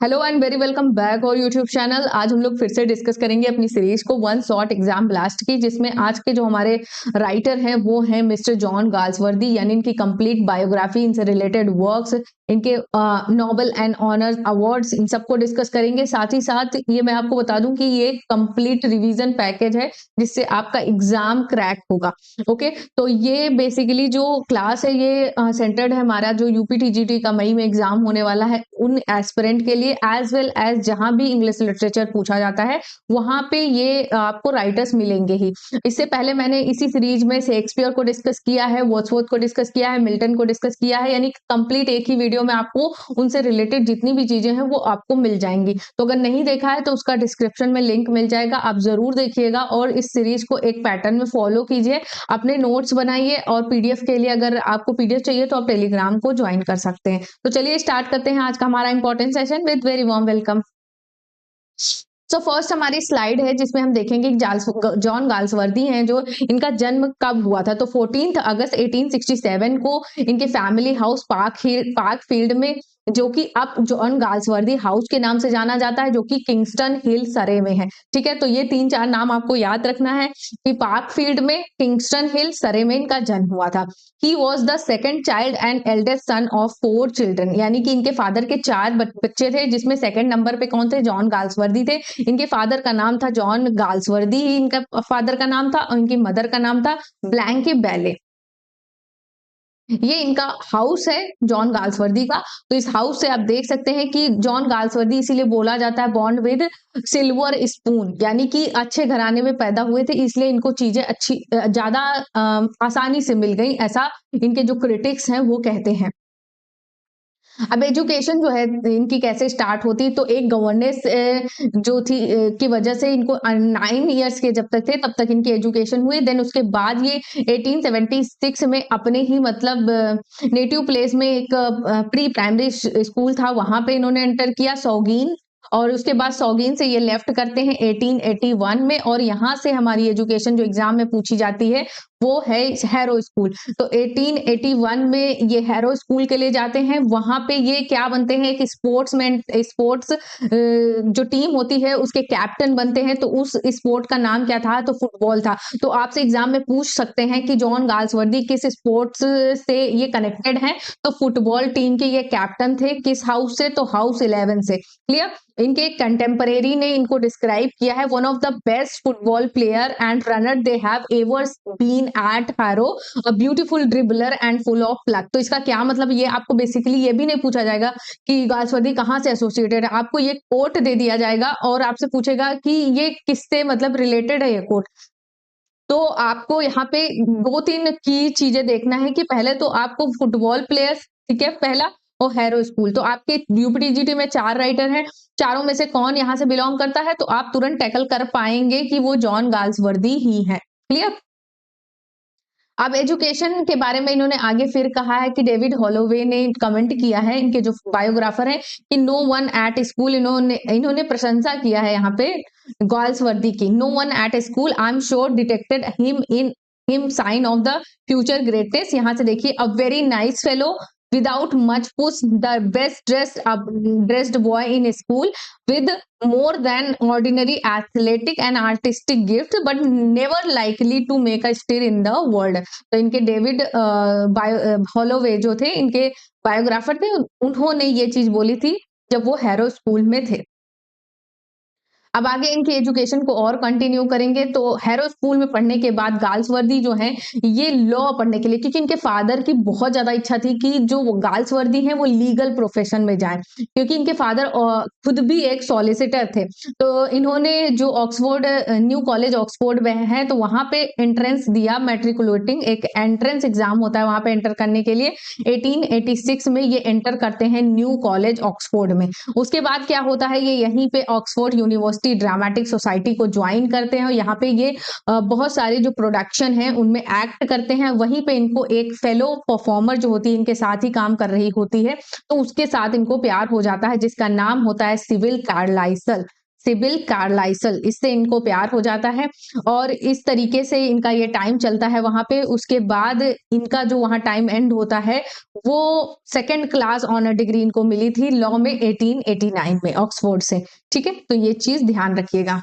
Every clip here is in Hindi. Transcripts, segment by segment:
Hello and very welcome back और यूट्यूब चैनल। आज हम लोग फिर से डिस्कस करेंगे अपनी सीरीज को वन शॉट एग्जाम ब्लास्ट की, जिसमें आज के जो हमारे राइटर हैं वो हैं मिस्टर जॉन गाल्सवर्दी, यानी इनकी कंप्लीट बायोग्राफी, इनसे रिलेटेड वर्क्स, इनके नोबेल एंड ऑनर्स अवार्ड्स, इन सबको डिस्कस करेंगे। साथ ही साथ ये मैं आपको बता दूं कि ये कंप्लीट रिवीजन पैकेज है जिससे आपका एग्जाम क्रैक होगा। ओके, तो ये बेसिकली जो क्लास है ये सेंटर्ड है हमारा जो यूपीटीजीटी का मई में एग्जाम होने वाला है उन एस्पिरेंट के लिए, एज वेल एज जहां भी इंग्लिश लिटरेचर पूछा जाता है वहां पे ये आपको राइटर्स मिलेंगे ही। इससे पहले मैंने इसी सीरीज में शेक्सपियर को डिस्कस किया है, वर्ड्सवर्थ को डिस्कस किया है, मिल्टन को डिस्कस किया है, यानी कंप्लीट एक ही वीडियो में आपको उनसे रिलेटेड जितनी भी चीजें हैं वो आपको मिल जाएंगी। तो अगर नहीं देखा है तो उसका डिस्क्रिप्शन में लिंक मिल जाएगा, आप जरूर देखिएगा और इस सीरीज को एक पैटर्न में फॉलो कीजिए, अपने नोट्स बनाइए। और पीडीएफ के लिए अगर आपको पीडीएफ चाहिए तो आप टेलीग्राम को ज्वाइन कर सकते हैं। तो चलिए स्टार्ट करते हैं आज का हमारा important session with very warm welcome. So first हमारी स्लाइड है जिसमें हम देखेंगे कि जॉन गाल्सवर्दी हैं, जो इनका जन्म कब हुआ था। तो 14 अगस्त 1867 को इनके फैमिली हाउस पार्क फील्ड में, जो कि अब जॉन गाल्सवर्दी हाउस के नाम से जाना जाता है, जो कि किंगस्टन हिल सरे में है। ठीक है, तो ये 3-4 नाम आपको याद रखना है कि पार्क फील्ड में, किंगस्टन हिल सरे में इनका जन्म हुआ था। He was the second child and eldest son of 4 children, यानी कि इनके फादर के 4 बच्चे थे, जिसमें सेकंड नंबर पे कौन थे? जॉन गाल्सवर्दी थे। इनके फादर का नाम था जॉन गाल्सवर्दी ही इनका फादर का नाम था, और इनकी मदर का नाम था ब्लैंकी बेले। ये इनका हाउस है जॉन गाल्सवर्दी का। तो इस हाउस से आप देख सकते हैं कि जॉन गाल्सवर्दी इसीलिए बोला जाता है बॉर्न विद सिल्वर स्पून, यानी कि अच्छे घराने में पैदा हुए थे, इसलिए इनको चीजें अच्छी ज्यादा आसानी से मिल गई, ऐसा इनके जो क्रिटिक्स हैं वो कहते हैं। अब एजुकेशन जो है इनकी कैसे स्टार्ट होती, तो एक गवर्नेंस जो थी की वजह से इनको 9 इयर्स के जब तक थे तब तक इनकी एजुकेशन हुई। देन उसके बाद ये 1876 में अपने ही मतलब नेटिव प्लेस में एक प्री प्राइमरी स्कूल था, वहां पे इन्होंने एंटर किया, सौगीन। और उसके बाद सौगीन से ये लेफ्ट करते हैं 1881 में, और यहाँ से हमारी एजुकेशन जो एग्जाम में पूछी जाती है वो है हैरो स्कूल। तो 1881 में ये हैरो स्कूल के लिए जाते हैं, वहां पे ये क्या बनते हैं? एक स्पोर्ट्स जो टीम होती है उसके कैप्टन बनते हैं। तो उस स्पोर्ट का नाम क्या था? तो फुटबॉल था। तो आपसे एग्जाम में पूछ सकते हैं कि जॉन गाल्सवर्दी किस स्पोर्ट्स से ये कनेक्टेड है? तो फुटबॉल टीम के ये कैप्टन थे। किस हाउस से? तो हाउस 11 से। क्लियर? इनके कंटेम्परेरी ने इनको डिस्क्राइब किया है, one of the best football player and runner they have ever been at Harrow, a beautiful dribbler and full of pluck. तो इसका क्या मतलब? ये आपको बेसिकली ये भी नहीं पूछा जाएगा कि गाल्सवर्दी कहाँ से एसोसिएटेड है, आपको ये कोट दे दिया जाएगा और आपसे पूछेगा कि ये किससे मतलब रिलेटेड है ये कोट। तो आपको यहाँ पे 2-3 की चीजें देखना है कि पहले तो आपको फुटबॉल प्लेयर, ठीक है, पहला, और हैरो स्कूल। तो आपके यूपीटीजीटी में 4 राइटर हैं, चारों में से कौन यहाँ से बिलोंग करता है? तो आप तुरंत टैकल कर पाएंगे कि वो जॉन गाल्सवर्दी ही है। क्लियर? अब एजुकेशन के बारे में इन्होंने आगे फिर कहा है कि डेविड हॉलोवे ने कमेंट किया है, इनके जो बायोग्राफर हैं, कि नो वन एट स्कूल, इन्होंने इन्होंने प्रशंसा किया है यहाँ पे गाल्सवर्दी की। No one at school I am sure detected him sign of the future greatest. यहाँ से देखिए, a very nice fellow without much push, the best dressed boy in school, with more than ordinary athletic and artistic gift, but never likely to make a stir in the world। तो इनके डेविड हॉलोवे जो थे, इनके बायोग्राफर थे, उन्होंने ये चीज बोली थी जब वो हैरो स्कूल में थे। अब आगे इनकी एजुकेशन को और कंटिन्यू करेंगे। तो हैरो स्कूल में पढ़ने के बाद गाल्सवर्दी जो हैं ये लॉ पढ़ने के लिए, क्योंकि इनके फादर की बहुत ज्यादा इच्छा थी कि जो गाल्सवर्दी हैं वो लीगल प्रोफेशन में जाएं, क्योंकि इनके फादर खुद भी एक सॉलिसिटर थे। तो इन्होंने जो ऑक्सफोर्ड, न्यू कॉलेज ऑक्सफोर्ड में है, तो वहां पे एंट्रेंस दिया, मैट्रिकुलेटिंग एक एंट्रेंस एग्जाम होता है वहां पे एंटर करने के लिए। 1886 में ये एंटर करते हैं न्यू कॉलेज ऑक्सफोर्ड में। उसके बाद क्या होता है, ये यहीं पे ऑक्सफोर्ड यूनिवर्सिटी ड्रामेटिक सोसाइटी को ज्वाइन करते हैं, और यहाँ पे ये बहुत सारे जो प्रोडक्शन है उनमें एक्ट करते हैं। वहीं पे इनको एक फेलो परफॉर्मर जो होती है इनके साथ ही काम कर रही होती है, तो उसके साथ इनको प्यार हो जाता है, जिसका नाम होता है सिविल कार्लाइसल। सिबिल कार्लाइसल, इससे इनको प्यार हो जाता है और इस तरीके से इनका ये टाइम चलता है वहां पे। उसके बाद इनका जो वहां टाइम एंड होता है वो सेकंड क्लास ऑनर डिग्री इनको मिली थी लॉ में 1889 में ऑक्सफोर्ड से। ठीक है, तो ये चीज ध्यान रखिएगा।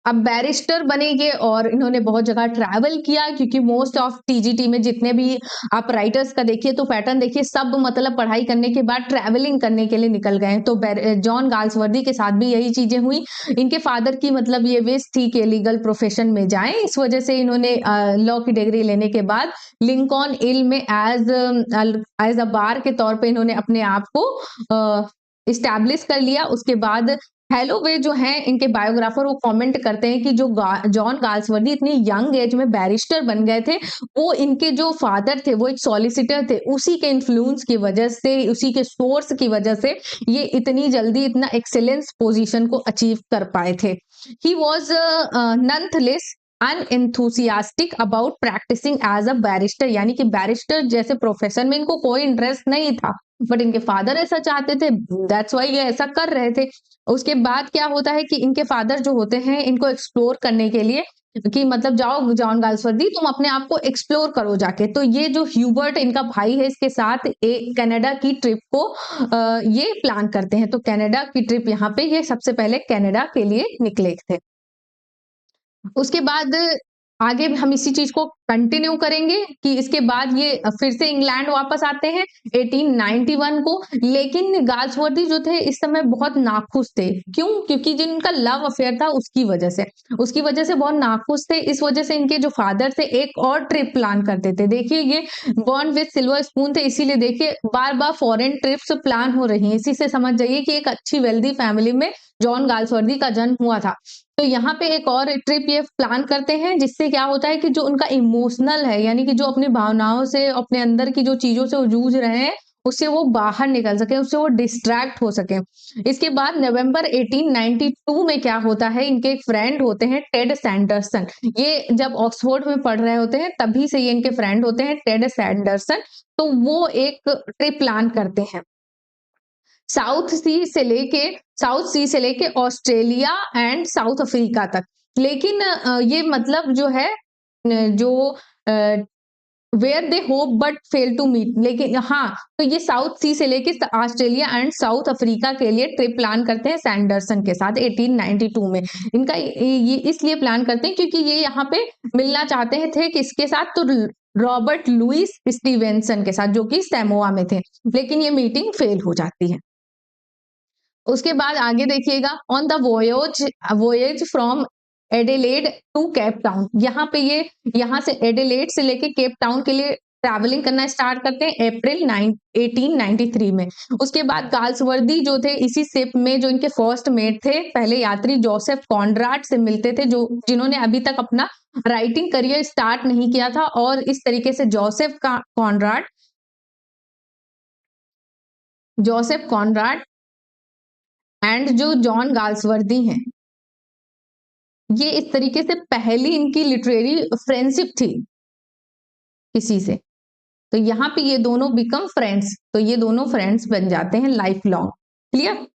अब बैरिस्टर बनेंगे और इन्होंने बहुत जगह ट्रैवल किया, क्योंकि मोस्ट ऑफ टीजीटी में जितने भी आप राइटर्स का देखिए तो पैटर्न देखिए, सब मतलब पढ़ाई करने के बाद ट्रैवलिंग करने के लिए निकल गए। तो जॉन गाल्सवर्दी के साथ भी यही चीजें हुई। इनके फादर की मतलब ये विश थी कि लीगल प्रोफेशन में जाएं, इस वजह से इन्होंने लॉ की डिग्री लेने के बाद लिंकॉन इल में एज अ बार के तौर पे इन्होंने अपने आप को इस्टेब्लिश कर लिया। उसके बाद हेलोवे जो हैं इनके बायोग्राफर वो कमेंट करते हैं कि जो जॉन गाल्सवर्दी इतनी यंग एज में बैरिस्टर बन गए थे, वो इनके जो फादर थे वो एक सॉलिसिटर थे, उसी के इन्फ्लुएंस की वजह से, उसी के सोर्स की वजह से ये इतनी जल्दी इतना एक्सेलेंस पोजीशन को अचीव कर पाए थे। He was nonetheless unenthusiastic about practising as a barrister, यानी कि बैरिस्टर जैसे प्रोफेशन में इनको कोई इंटरेस्ट नहीं था, बट इनके फादर ऐसा चाहते थे, दैट्स व्हाई ये ऐसा कर रहे थे। उसके बाद क्या होता है कि इनके फादर जो होते हैं इनको एक्सप्लोर करने के लिए कि मतलब जाओ जॉन गाल्सवर्दी तुम अपने आप को एक्सप्लोर करो जाके, तो ये जो ह्यूबर्ट इनका भाई है इसके साथ एक कनाडा की ट्रिप को ये प्लान करते हैं। तो कनाडा की ट्रिप यहाँ पे ये सबसे पहले कनाडा के लिए निकले थे। उसके बाद आगे भी हम इसी चीज को कंटिन्यू करेंगे कि इसके बाद ये फिर से इंग्लैंड वापस आते हैं 1891 को। लेकिन गाल्सवर्दी जो थे इस समय बहुत नाखुश थे। क्यों? क्योंकि जिनका लव अफेयर था उसकी वजह से बहुत नाखुश थे। इस वजह से इनके जो फादर थे एक और ट्रिप प्लान करते थे। देखिए ये बॉर्न विद सिल्वर स्पून थे, इसीलिए देखिए बार बार फॉरेन ट्रिप्स प्लान हो रही हैं। इसी से समझ जाइए कि एक अच्छी वेल्दी फैमिली में जॉन गाल्सवर्दी का जन्म हुआ था। तो यहाँ पे एक और ट्रिप ये प्लान करते हैं, जिससे क्या होता है कि जो उनका इमोशनल है, यानी कि जो अपनी भावनाओं से, अपने अंदर की जो चीजों से वो जूझ रहे हैं, उससे वो बाहर निकल सके, उससे वो डिस्ट्रैक्ट हो सके। इसके बाद नवंबर 1892 में क्या होता है, इनके एक फ्रेंड होते हैं टेड सैंडरसन। ये जब ऑक्सफोर्ड में पढ़ रहे होते हैं तभी से ये इनके फ्रेंड होते हैं टेड सैंडरसन। तो वो एक ट्रिप प्लान करते हैं साउथ सी से लेके ऑस्ट्रेलिया एंड साउथ अफ्रीका तक। लेकिन ये मतलब जो है जो were they hope but fail to meet, लेकिन हाँ, तो ये साउथ सी से लेके ऑस्ट्रेलिया एंड साउथ अफ्रीका के लिए ट्रिप प्लान करते हैं सैंडरसन के साथ 1892 में। इनका ये इसलिए प्लान करते हैं क्योंकि ये यहाँ पे मिलना चाहते हैं थे किसके साथ, तो रॉबर्ट लुइस स्टीवेंसन के साथ, जो कि सैमोआ में थे। लेकिन ये मीटिंग फेल हो जाती है। उसके बाद आगे देखिएगा on the voyage from Adelaide to Cape Town. यहाँ पे ये यहाँ से एडिलेड से लेके केप टाउन के लिए ट्रैवलिंग करना स्टार्ट करते हैं अप्रैल 1893 में। उसके बाद गाल्सवर्दी जो थे इसी शिप में जो इनके फर्स्ट मेट थे, पहले यात्री जोसेफ कॉनराड से मिलते थे, जो जिन्होंने अभी तक अपना राइटिंग करियर स्टार्ट नहीं किया था। और इस तरीके से जोसेफ कॉनराड एंड जो जॉन गाल्सवर्दी हैं, ये इस तरीके से पहली इनकी लिटरेरी फ्रेंडशिप थी किसी से। तो यहाँ पे ये दोनों बिकम फ्रेंड्स, तो ये दोनों फ्रेंड्स बन जाते हैं लाइफ लॉन्ग। क्लियर?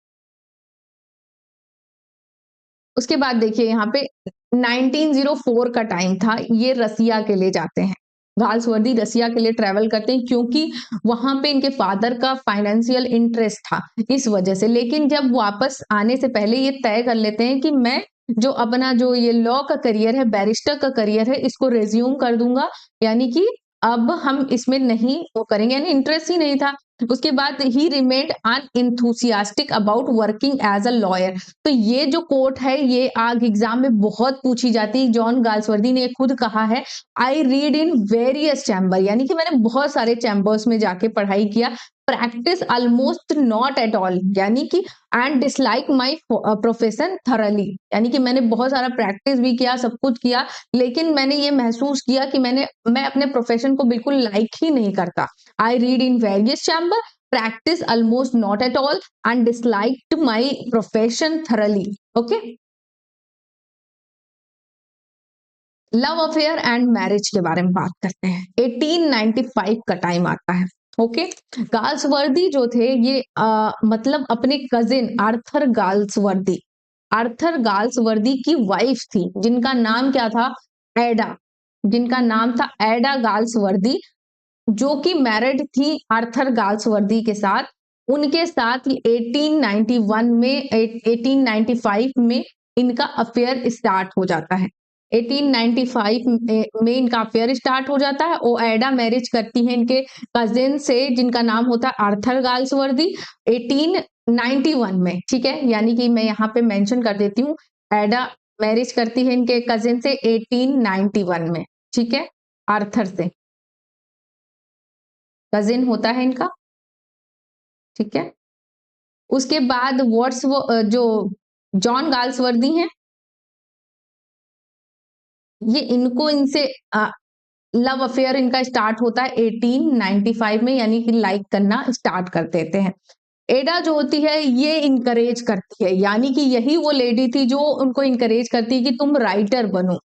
उसके बाद देखिए यहाँ पे 1904 का टाइम था, ये रसिया के लिए जाते हैं। गाल्सवर्दी रसिया के लिए ट्रेवल करते हैं क्योंकि वहां पे इनके फादर का फाइनेंशियल इंटरेस्ट था, इस वजह से। लेकिन जब वापस आने से पहले ये तय कर लेते हैं कि मैं जो अपना जो ये लॉ का करियर है, बैरिस्टर का करियर है, इसको रेज्यूम कर दूंगा, यानी कि अब हम इसमें नहीं वो करेंगे, यानी इंटरेस्ट ही नहीं था। उसके बाद he remained unenthusiastic about working as a lawyer. तो ये जो कोट है ये आग एग्जाम में बहुत पूछी जाती है। जॉन गाल्सवर्दी ने खुद कहा है, I read in various chamber, यानी कि मैंने बहुत सारे चैम्बर्स में जाके पढ़ाई किया, practice almost not at all, यानी कि and dislike my profession thoroughly, यानी कि मैंने बहुत सारा प्रैक्टिस भी किया, सब कुछ किया, लेकिन मैंने ये महसूस किया कि मैं अपने प्रोफेशन को बिल्कुल लाइक ही नहीं करता। I read in various chamber, practice almost not at all and disliked my profession thoroughly. Okay, love affair and marriage के बारे में बात करते हैं। 1895 का टाइम आता है। ओके। गाल्सवर्दी जो थे ये मतलब अपने कजिन आर्थर गाल्सवर्दी की वाइफ थी, जिनका नाम क्या था, एडा, जिनका नाम था एडा गाल्सवर्दी, जो कि मैरिड थी आर्थर गाल्सवर्दी के साथ। उनके साथ 1891 में 1895 में इनका अफेयर स्टार्ट हो जाता है। 1895 में इनका अफेयर स्टार्ट हो जाता है और एडा मैरिज करती है इनके कजिन से, जिनका नाम होता है आर्थर गाल्सवर्दी, 1891 में। ठीक है, यानी कि मैं यहाँ पे मेंशन कर देती हूँ, एडा मैरिज करती है इनके कजिन से 1891 में। ठीक है, आर्थर से कजिन होता है इनका। ठीक है, उसके बाद वर्ड्स जो जॉन गाल्सवर्दी हैं, ये इनको इनसे लव अफेयर इनका स्टार्ट होता है 1895 में, यानी कि लाइक करना स्टार्ट कर देते हैं। एडा जो होती है ये इनकरेज करती है, यानी कि यही वो लेडी थी जो उनको इनकरेज करती है कि तुम राइटर बनो।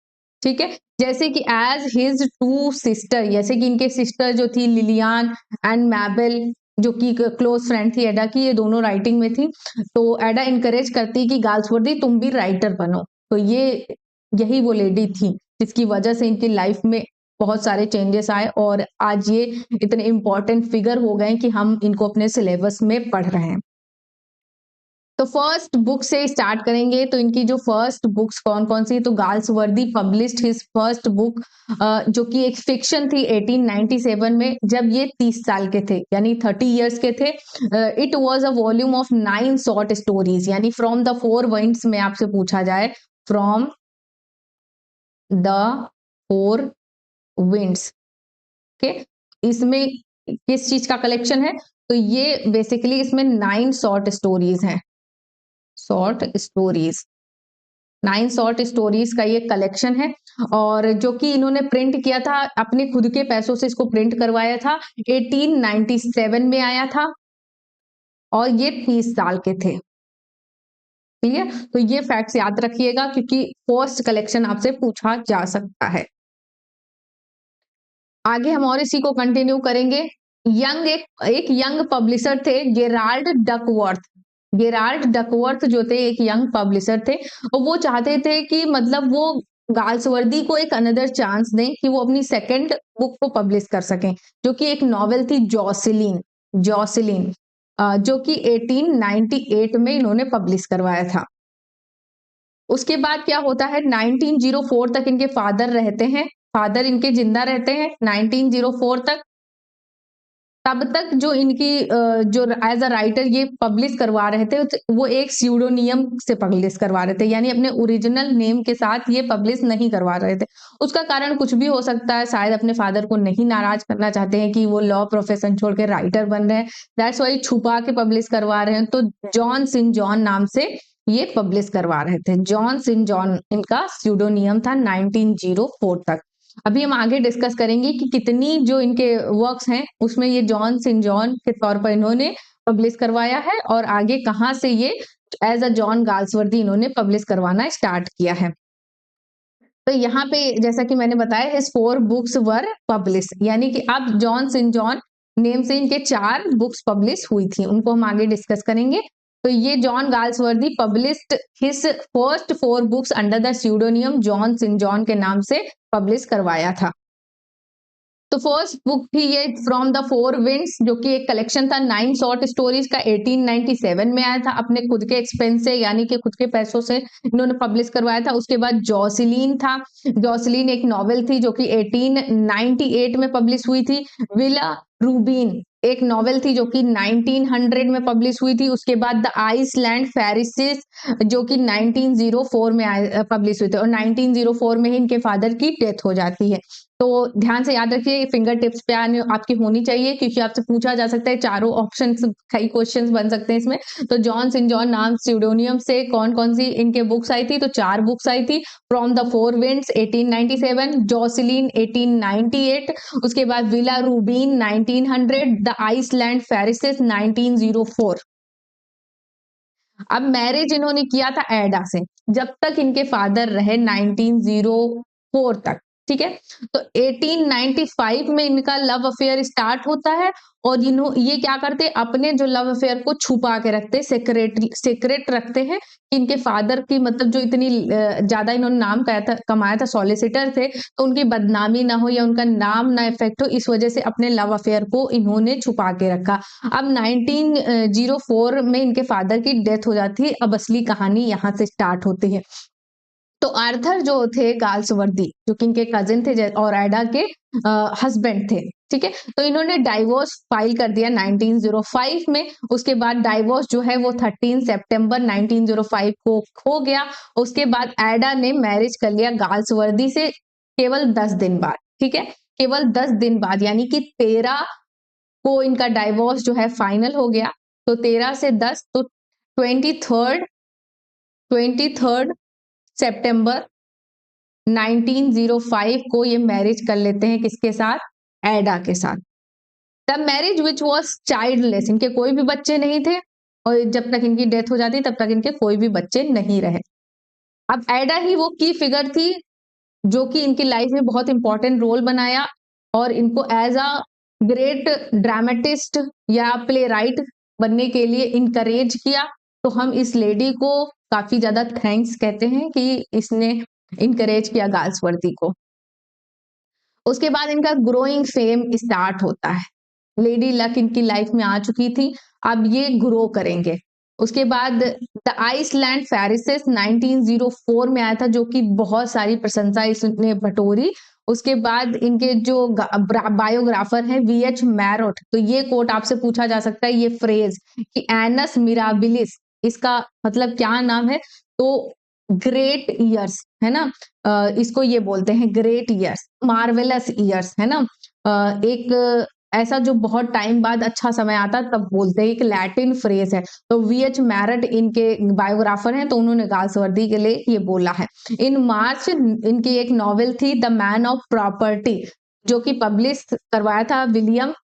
ठीक है, जैसे कि एज हिज टू सिस्टर, जैसे कि इनके सिस्टर जो थी लिलियान एंड मैबेल, जो कि क्लोज फ्रेंड थी एडा की, ये दोनों राइटिंग में थी। तो एडा इनकरेज करती कि गाल्सवर्दी तुम भी राइटर बनो। तो ये यही वो लेडी थी जिसकी वजह से इनकी लाइफ में बहुत सारे चेंजेस आए और आज ये इतने इंपॉर्टेंट फिगर हो गए कि हम इनको अपने सिलेबस में पढ़ रहे हैं। तो फर्स्ट बुक से स्टार्ट करेंगे, तो इनकी जो फर्स्ट बुक्स कौन कौन सी, तो Galsworthy published his first book, जो कि एक फिक्शन थी 1897 में, जब ये 30 साल के थे, यानी 30 इयर्स के थे। It was a volume of 9 short stories, यानी फ्रॉम द फोर विंड्स में आपसे पूछा जाए, from the four winds. Okay, इसमें किस चीज का कलेक्शन है, तो ये बेसिकली इसमें 9 शॉर्ट स्टोरीज हैं, शॉर्ट स्टोरीज, 9 शॉर्ट स्टोरीज का ये कलेक्शन है। और जो कि इन्होंने प्रिंट किया था अपने खुद के पैसों से, इसको प्रिंट करवाया था, 1897 में आया था और ये 30 साल के थे। क्लियर, तो ये फैक्ट्स याद रखिएगा क्योंकि फर्स्ट कलेक्शन आपसे पूछा जा सकता है। आगे हम और इसी को कंटिन्यू करेंगे। एक यंग पब्लिशर थे गेराल्ड डकवर्थ। गेराल्ड डकवर्थ जो थे एक यंग पब्लिशर थे और वो चाहते थे कि मतलब वो गाल्सवर्दी को एक अनदर चांस दें कि वो अपनी सेकंड बुक को पब्लिश कर सकें, जो कि एक नॉवेल थी जॉसिलिन। जॉसिलिन जो कि 1898 में इन्होंने पब्लिश करवाया था। उसके बाद क्या होता है, 1904 तक इनके फादर रहते हैं, फादर इनके जिंदा रहते हैं 1904 तक। तब तक जो इनकी जो एज अ राइटर ये पब्लिश करवा रहे थे, वो एक स्यूडोनियम से पब्लिश करवा रहे थे, यानी अपने ओरिजिनल नेम के साथ ये पब्लिश नहीं करवा रहे थे। उसका कारण कुछ भी हो सकता है, शायद अपने फादर को नहीं नाराज करना चाहते हैं कि वो लॉ प्रोफेशन छोड़ के राइटर बन रहे हैं, दैट्स वाई छुपा के पब्लिश करवा रहे हैं। तो जॉन सिन जॉन नाम से ये पब्लिश करवा रहे थे। जॉन सिन जॉन इनका स्यूडोनियम था 1904 तक। अभी हम आगे डिस्कस करेंगे कि कितनी जो इनके वर्क्स हैं उसमें ये जॉन सिन जॉन के तौर पर इन्होंने पब्लिश करवाया है और आगे कहाँ से ये एज अ जॉन गाल्सवर्दी इन्होंने पब्लिश करवाना स्टार्ट किया है। तो यहाँ पे जैसा कि मैंने बताया हिज 4 बुक्स वर पब्लिश, यानी कि अब जॉन सिन जॉन नेम से इनके 4 बुक्स पब्लिश हुई थी, उनको हम आगे डिस्कस करेंगे। तो ये John Galsworthy published his first 4 books under the pseudonym John Sinjohn के नाम से पब्लिश करवाया था। तो फर्स्ट बुक थी ये फ्रॉम द फोर विंड्स, जो कि एक कलेक्शन था 9 शॉर्ट स्टोरीज का, 1897 में आया था, अपने खुद के एक्सपेंस से, यानी कि खुद के पैसों से इन्होंने पब्लिश करवाया था। उसके बाद जॉसिलीन था, जॉसिलीन एक नॉवेल थी जो कि 1898 में पब्लिश हुई थी। विला रूबीन एक नॉवेल थी जो कि 1900 में पब्लिश हुई थी। उसके बाद द आइसलैंड फेरिसिस जो कि 1904 में पब्लिश हुई थी और 1904 में ही इनके फादर की डेथ हो जाती है। तो ध्यान से याद रखिए, फिंगर टिप्स पे आपकी होनी चाहिए क्योंकि आपसे पूछा जा सकता है, चारों ऑप्शंस कई क्वेश्चंस बन सकते हैं इसमें। तो जॉन सिन जॉन नाम स्यूडोनियम से कौन कौन सी इनके बुक्स आई थी, तो 4 बुक्स आई थी। फ्रॉम द फोर विंड्स 1897, जॉसिलीन 1898, उसके बाद विला रूबीन 1900, द आइसलैंड फेरिसिस 1904। अब मैरिज इन्होंने किया था एडा से, जब तक इनके फादर रहे 1904 तक। ठीक है। तो 1895 में इनका लव अफेयर स्टार्ट होता है और ये क्या करते, अपने जो लव अफेयर को छुपा के रखते, सेक्रेट रखते हैं कि इनके फादर की मतलब जो इतनी ज्यादा इन्होंने नाम कमाया था, सॉलिसिटर थे, तो उनकी बदनामी ना हो या उनका नाम ना इफेक्ट हो, इस वजह से अपने लव अफेयर को इन्होंने छुपा के रखा। अब 1904 में इनके फादर की डेथ हो जाती है। अब असली कहानी यहाँ से स्टार्ट होती है। तो आर्थर जो थे गाल्सवर्दी, जो कि इनके कजिन थे और एडा के हस्बैंड थे, ठीक है। तो इन्होंने डाइवोर्स फाइल कर दिया 1905 में। उसके बाद डाइवोर्स जो है वो 13 सितंबर 1905 को हो गया। उसके बाद एडा ने मैरिज कर लिया गाल्सवर्दी से केवल 10 दिन बाद, ठीक है। केवल 10 दिन बाद, यानी कि 13 को इनका डाइवोर्स जो है फाइनल हो गया। तो 13 से 10, तो 23 सितंबर 1905 को ये मैरिज कर लेते हैं, किसके साथ, एडा के साथ। The marriage which was childless, इनके कोई भी बच्चे नहीं थे और जब तक इनकी डेथ हो जाती तब तक इनके कोई भी बच्चे नहीं रहे। अब एडा ही वो की फिगर थी जो कि इनकी लाइफ में बहुत इंपॉर्टेंट रोल बनाया और इनको एज अ ग्रेट ड्रामेटिस्ट या प्ले राइट बनने के लिए इनकरेज किया। तो हम इस लेडी को काफी ज्यादा थैंक्स कहते हैं कि इसने इनकरेज किया गाल्सवर्दी को। उसके बाद इनका ग्रोइंग फेम स्टार्ट होता है। लेडी लक इनकी लाइफ में आ चुकी थी, अब ये ग्रो करेंगे। उसके बाद द आइसलैंड फेरिसेस 1904 में आया था, जो कि बहुत सारी प्रशंसा इसने बटोरी। उसके बाद इनके जो बायोग्राफर हैं वीएच मैरोट, तो ये कोट आपसे पूछा जा सकता है, ये फ्रेज कि एनस मिराबिलिस, इसका मतलब क्या नाम है, तो ग्रेट ईयर्स है ना, इसको ये बोलते हैं ग्रेट ईयर्स, मार्वेलस ईयर्स है ना। एक ऐसा जो बहुत टाइम बाद अच्छा समय आता तब बोलते हैं, एक लैटिन फ्रेज है। तो वीएच मैरट इनके बायोग्राफर हैं, तो उन्होंने गाल्सवर्दी के लिए ये बोला है। इन मार्च इनकी एक नॉवेल थी द मैन ऑफ प्रॉपर्टी, जो कि पब्लिश करवाया था विलियम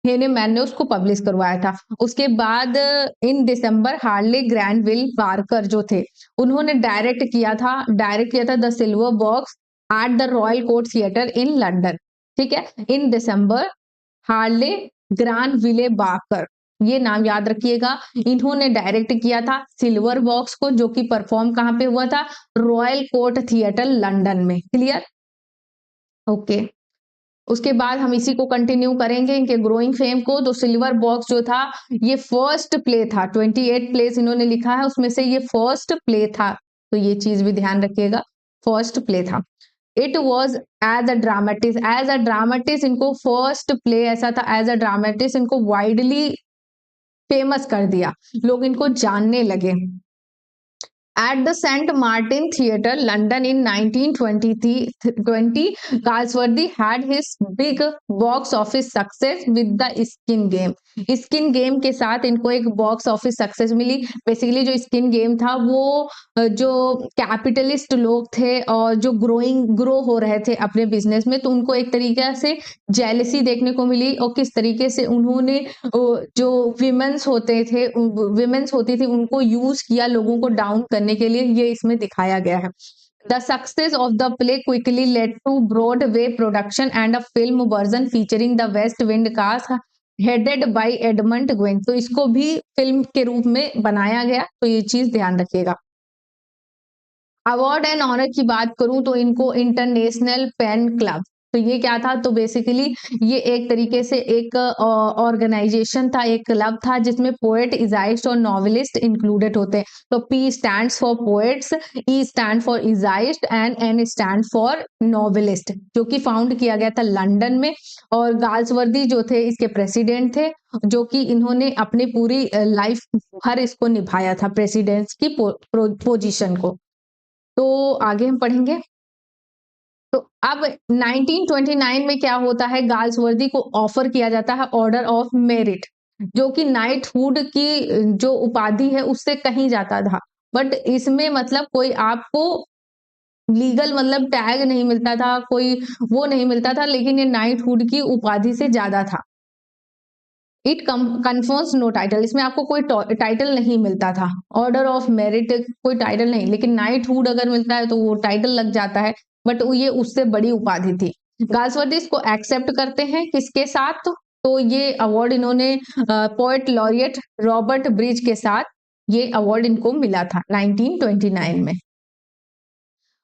हेनीमैन ने उसको पब्लिश करवाया था। उसके बाद इन दिसंबर हार्ले ग्रैंडविल बार्कर जो थे, उन्होंने डायरेक्ट किया था the silver box at the royal court theatre in London, ठीक है। इन दिसंबर हार्ले ग्रांडविले बाकर, ये नाम याद रखिएगा, इन्होंने डायरेक्ट किया था सिल्वर बॉक्स को, जो कि परफॉर्म कहां पे हुआ था, रॉयल कोर्ट थिएटर लंदन में। Clear, okay. उसके बाद हम इसी को कंटिन्यू करेंगे, इनके ग्रोइंग फेम को। तो सिल्वर बॉक्स जो था ये फर्स्ट प्ले था, 28 प्लेस इन्होंने लिखा है, उसमें से ये फर्स्ट प्ले था, तो ये चीज भी ध्यान रखिएगा, फर्स्ट प्ले था। It was as a dramatist इनको फर्स्ट प्ले ऐसा था, एज अ ड्रामेटिस्ट इनको वाइडली फेमस कर दिया, लोग इनको जानने लगे। At the St. Martin Theatre, London in 1920, Galsworthy had his big box office success with the Skin Game. Skin game के साथ इनको एक बॉक्स ऑफिस सक्सेस मिली। बेसिकली जो स्किन गेम था वो जो कैपिटलिस्ट लोग थे और जो ग्रो हो रहे थे अपने बिजनेस में, तो उनको एक तरीके से जेलसी देखने को मिली और किस तरीके से उन्होंने जो विमेंस होती थी उनको यूज किया लोगों को डाउन करने के लिए, ये इसमें दिखाया गया है। The success of the play quickly led to Broadway production and a film version featuring the West Wind cast headed by Edmund Gwen। तो इसको भी फिल्म के रूप में बनाया गया, तो ये चीज ध्यान रखिएगा। अवार्ड एंड ऑनर की बात करूं तो इनको इंटरनेशनल पेन क्लब, तो ये क्या था, तो बेसिकली ये एक तरीके से एक ऑर्गेनाइजेशन था, एक क्लब था जिसमें पोएट, इजाइस्ट और नॉवेलिस्ट इंक्लूडेड होते हैं। तो P stands for poets, E stand for essayist and N stand for novelist, जो कि फाउंड किया गया था लंदन में। और गाल्सवर्दी जो थे इसके प्रेसिडेंट थे, जो कि इन्होंने अपनी पूरी लाइफ भर इसको निभाया था, प्रेसिडेंट्स की पोजीशन को। तो आगे हम पढ़ेंगे। तो अब 1929 में क्या होता है, गाल्सवर्दी को ऑफर किया जाता है ऑर्डर ऑफ मेरिट, जो कि नाइटहुड की जो उपाधि है उससे कहीं जाता था, बट इसमें मतलब कोई आपको लीगल मतलब टैग नहीं मिलता था, कोई वो नहीं मिलता था, लेकिन ये नाइटहुड की उपाधि से ज्यादा था। इट कन्फर्म्स नो टाइटल, इसमें आपको कोई टाइटल नहीं मिलता था। ऑर्डर ऑफ मेरिट कोई टाइटल नहीं, लेकिन नाइटहुड अगर मिलता है तो वो टाइटल लग जाता है। बट ये उससे बड़ी उपाधि थी। गाल्सवर्दी इसको एक्सेप्ट करते हैं किसके साथ? तो ये अवार्ड इन्होंने पोएट लॉरिएट रॉबर्ट ब्रिज के साथ ये अवार्ड इनको मिला था 1929 में।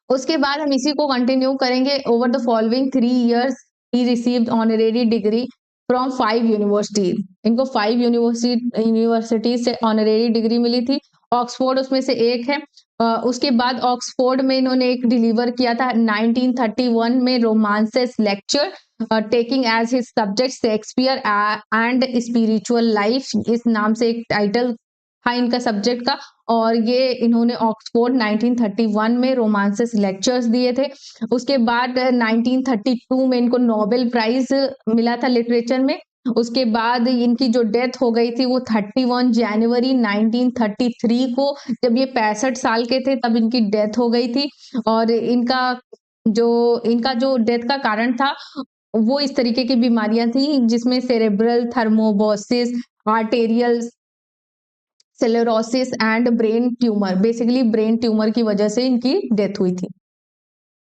उसके बाद हम इसी को कंटिन्यू करेंगे। Over the following 3 years he received honorary degree from 5 universities. इनको 5 यूनिवर्सिटी से ऑनरेरी डिग्री मिली थी। ऑक्सफोर्ड उसमें से एक है। उसके बाद ऑक्सफोर्ड में इन्होंने एक डिलीवर किया था 1931 में romances lecture taking as his subject Shakespeare and spiritual life, इस नाम से एक टाइटल था इनका सब्जेक्ट का। और ये इन्होंने ऑक्सफोर्ड 1931 में रोमांसेस लेक्चर्स दिए थे। उसके बाद 1932 में इनको नोबेल प्राइज मिला था लिटरेचर में। उसके बाद इनकी जो डेथ हो गई थी वो 31 जनवरी 1933 को, जब ये 65 साल के थे तब इनकी डेथ हो गई थी। और इनका जो डेथ का कारण था वो इस तरीके की बीमारियां थी जिसमें cerebral thrombosis, arterial sclerosis and brain tumour, basically brain tumour की वजह से इनकी डेथ हुई थी।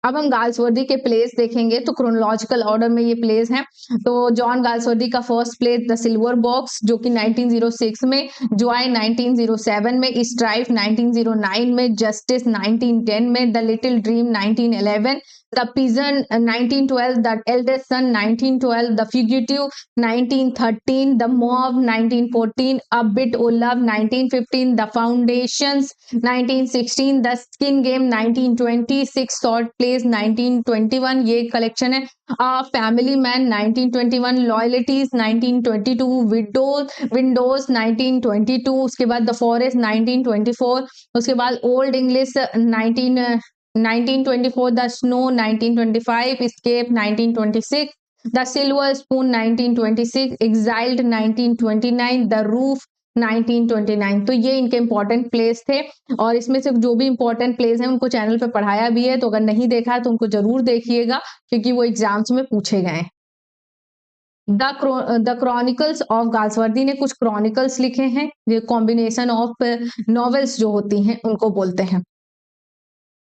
अब हम गाल्सवर्दी के प्लेस देखेंगे तो क्रोनोलॉजिकल ऑर्डर में ये प्लेस हैं। तो जॉन गाल्सवर्दी का first place the silver box जो कि 1906 में, जॉय 1907 में, स्ट्राइफ 1909 में, जस्टिस 1910 में, the little dream 1911, the pigeon 1912, the eldest son 1912, the fugitive 1913, the mob 1914, a bit o' love 1915, the foundations 1916, the skin game 1920, six short plays 1921, ये कलेक्शन है। फैमिली मैन 1921, लॉयल्टीज 1922, विंडोज 1922, उसके बाद द फॉरेस्ट 1924, उसके बाद old English 1924, the snow 1925, escape 1926, the silver spoon 1926, exiled 1929, the roof 1929। तो ये इनके इंपॉर्टेंट प्लेस थे और इसमें से जो भी इंपॉर्टेंट प्लेस हैं उनको चैनल पे पढ़ाया भी है, तो अगर नहीं देखा है तो उनको जरूर देखिएगा क्योंकि वो एग्जाम्स में पूछे गए हैं। द क्रॉनिकल्स ऑफ गाल्सवर्दी ने कुछ क्रॉनिकल्स लिखे हैं, ये कॉम्बिनेशन ऑफ नॉवेल्स जो होती हैं उनको बोलते हैं।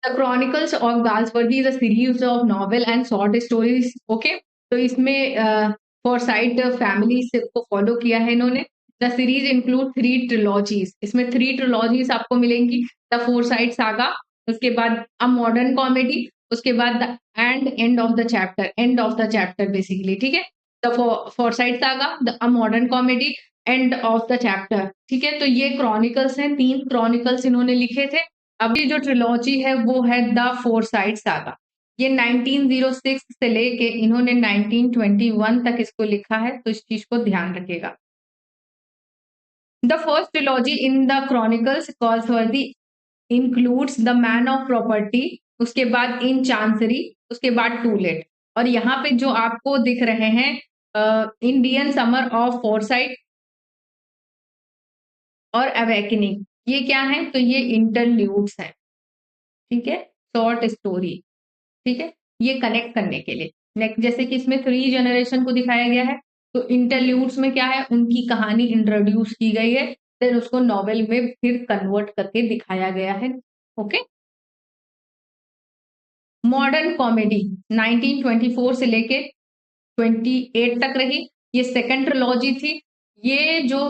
The chronicles of Galsworthy is a series of novel and short stories. Okay, तो इसमें फॉरसाइट फैमिली को फॉलो किया है इन्होंने। द सीरीज इंक्लूड 3 ट्रिलॉजीज, इसमें 3 ट्रिलॉजीज आपको मिलेंगी। द फोरसाइट सागा, उसके बाद अ मॉडर्न कॉमेडी, उसके बाद the end of the chapter, end of the chapter basically, ठीक है। The foresight saga, the a modern comedy, end of the chapter, ठीक है। तो ये क्रॉनिकल्स हैं, 3 क्रॉनिकल्स इन्होंने लिखे थे। अभी जो ट्रिलॉजी है वो है द फोरसाइट सागा, ये 1906 से लेके इन्होंने 1921 तक इसको लिखा है, तो इस चीज को ध्यान रखिएगा। The first trilogy in the chronicles Galsworthy includes the man of property, उसके बाद इन चांसरी, उसके बाद टू लेट। और यहाँ पे जो आपको दिख रहे हैं इंडियन समर ऑफ फोरसाइट और अवेकनिंग, ये क्या है? तो ये इंटरल्यूड्स हैं, ठीक है, शॉर्ट स्टोरी, ठीक है, ये कनेक्ट करने के लिए। नेक्स्ट जैसे कि इसमें 3 जनरेशन को दिखाया गया है, तो इंटरल्यूड्स में क्या है, उनकी कहानी इंट्रोड्यूस की गई है, फिर उसको नॉवेल में फिर कन्वर्ट करके दिखाया गया है। ओके, मॉडर्न कॉमेडी 1924 से लेके 28 तक रही, ये सेकंड ट्रिलॉजी थी। ये जो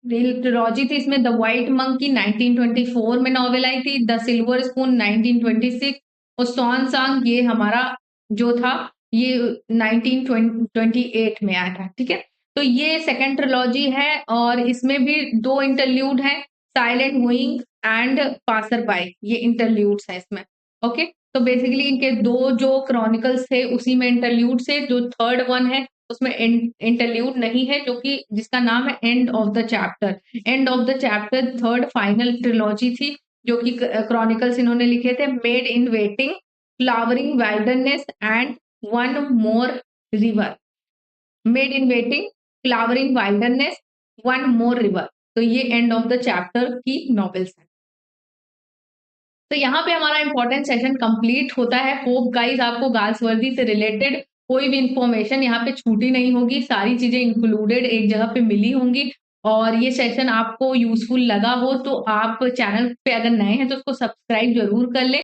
ट्रिलॉजी थी इसमें द व्हाइट मंकी 1924 में नॉवेल आई थी, द सिल्वर स्पून 1926 और सॉन सॉन्ग ये हमारा जो था ये 1928 में आया था, ठीक है। तो ये सेकंड ट्रिलॉजी है और इसमें भी 2 इंटरल्यूड हैं, silent going and passer by, ये इंटरल्यूड्स हैं इसमें। ओके, तो बेसिकली इनके 2 जो क्रॉनिकल्स थे उसी में इंटरल्यूड से, जो थर्ड वन है उसमें इंटरल्यूड नहीं है, जो कि जिसका नाम है end of the chapter. End of the chapter third final trilogy थी जो कि क्रॉनिकल्स इन्होंने लिखे थे, made in waiting, flowering wildness and one more river. Made in waiting, flowering wildness, one more river, तो ये एंड ऑफ द चैप्टर की नॉवेल्स है। तो यहाँ पे हमारा इंपॉर्टेंट सेशन कंप्लीट होता है। होप गाइस आपको गाल्सवर्दी से रिलेटेड कोई भी इंफॉर्मेशन यहाँ पे छूटी नहीं होगी, सारी चीजें इंक्लूडेड एक जगह पे मिली होंगी और ये सेशन आपको यूजफुल लगा हो तो आप चैनल पे अगर नए हैं तो उसको सब्सक्राइब जरूर कर ले।